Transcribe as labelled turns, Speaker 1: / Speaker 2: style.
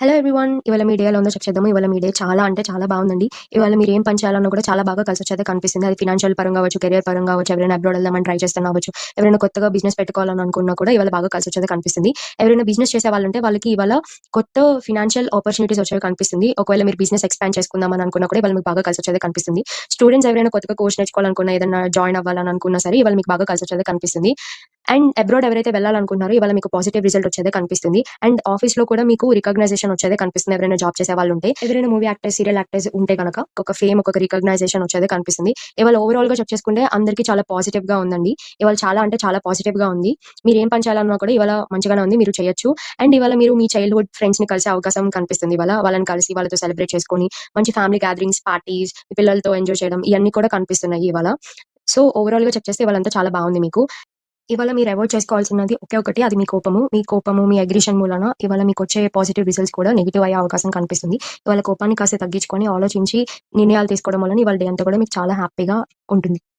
Speaker 1: Hello everyone. ఇవాళ మీ day ఎలా ఉందో చెక్ చేద్దాము. ఇవాళ మీ డే చాలా అంటే చాలా బాగుందండి. ఇవాళ మీరు ఏం పని చేయాలన్నా కూడా చాలా బాగా కలిసొచ్చేదే కనిపిస్తుంది. అది ఫినాన్షియల్ పరంగా అవ్వచ్చు, కెరియర్ పరంగా అవ్వచ్చు, ఎవరైనా అబ్రాడ్ వెళ్దామని ట్రై చేస్తున్నా అవ్వచ్చు, ఎవరైనా కొత్తగా బిజినెస్ పెట్టుకోవాలని అనుకున్నా కూడా ఇవాళ బాగా కలిసొచ్చేదే కనిపిస్తుంది. ఎవరైనా బిజినెస్ చేసే వాళ్ళుంటే వాళ్ళకి ఇవాళ కొత్త ఫినాన్షియల్ ఆపర్చునిటీస్ వచ్చేవి కనిపిస్తుంది. ఒకవేళ మీరు బిజినెస్ ఎక్స్‌పాండ్ చేసుకుందామని అనుకున్నా కూడా ఇవాళ మీకు బాగా కలిసొచ్చేదే కనిపిస్తుంది. స్టూడెంట్స్ ఎవరైనా కొత్తగా కోర్స్ నేర్చుకోవాలనుకున్నా, ఏదన్నా జాయిన్ అవ్వాలని అనుకున్నా సరే ఇవాళ మీకు బాగా కలిసొచ్చేదే కనిపిస్తుంది. అండ్ అబ్రాడ్ ఎవరైతే వెళ్ళాలనుకుంటున్నారో ఇవాళ మీకు పాజిటివ్ రిజల్ట్ వచ్చేదే కనిపిస్తుంది. అండ్ ఆఫీస్‌లో కూడా మీకు రికగ్నైజేషన్ వచ్చేదే కనిపిస్తుంది. ఎవరైనా జాబ్ చేసే వాళ్ళుంటే, ఎవరైనా మూవీ యాక్టర్స్, సీరియల్ యాక్టర్స్ ఉంటే గనక ఒక ఫేమ్, ఒక రికగ్నైజేషన్ వచ్చేదే కనిపిస్తుంది. ఇవాళ ఓవరాల్‌గా చెక్ చేసుకుంటే అందరికి చాలా పాజిటివ్‌గా ఉందండి. ఇవాళ చాలా అంటే చాలా పాజిటివ్‌గా ఉంది. మీరేం పని చేయాలన్నా కూడా ఇవాళ మంచిగానే ఉంది. మీరు చేయొచ్చు. అండ్ ఇవాళ మీరు మీ చైల్డ్‌హుడ్ ఫ్రెండ్స్‌ని కలిసే అవకాశం కనిపిస్తుంది ఇవాళ. వాళ్ళని కలిసి వాళ్ళతో సెలబ్రేట్ చేసుకొని, మంచి ఫ్యామిలీ గ్యాదరింగ్స్, పార్టీస్, మీ పిల్లలతో ఎంజాయ్ చేయడం ఇయన్నీ కూడా కనిపిస్తున్నాయి ఇవాళ. సో, ఓవరాల్‌గా చెక్ చేస్తే ఇవాళంతా చాలా బావుంది మీకు. ఇవాళ మీరు అవాయిడ్ చేసుకోవాల్సినది ఒకే ఒకటి. అది మీ కోపము. మీ కోపము, మీ అగ్రెషన్ మూలాన ఇవాళ మీకొచ్చే పాజిటివ్ రిజల్ట్స్ కూడా నెగెటివ్ అయ్యే అవకాశం కనిపిస్తుంది. ఇవాళ కోపాన్ని కాస్త తగ్గించుకొని, ఆలోచించి నిర్ణయాలు తీసుకోవడం వలన ఇవాళ డే అంతా కూడా మీకు చాలా హ్యాపీగా ఉంటుంది.